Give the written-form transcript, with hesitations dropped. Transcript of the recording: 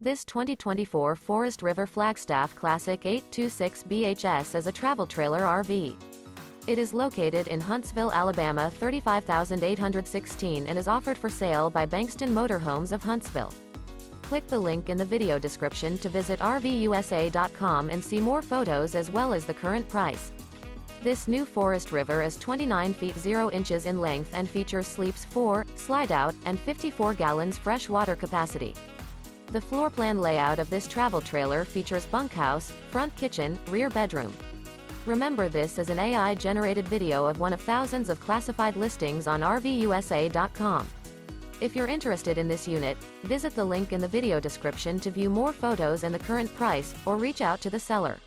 This 2024 Forest River Flagstaff Classic 826 BHS is a travel trailer RV. It is located in Huntsville, Alabama 35816 and is offered for sale by Bankston Motorhomes of Huntsville. Click the link in the video description to visit RVUSA.com and see more photos as well as the current price. This new Forest River is 29 feet 0 inches in length and features sleeps 4, Slideout, and 54 gallons fresh water capacity. The floor plan layout of this travel trailer features bunkhouse, front kitchen, rear bedroom. Remember, this is an AI-generated video of one of thousands of classified listings on RVUSA.com. If you're interested in this unit, visit the link in the video description to view more photos and the current price, or reach out to the seller.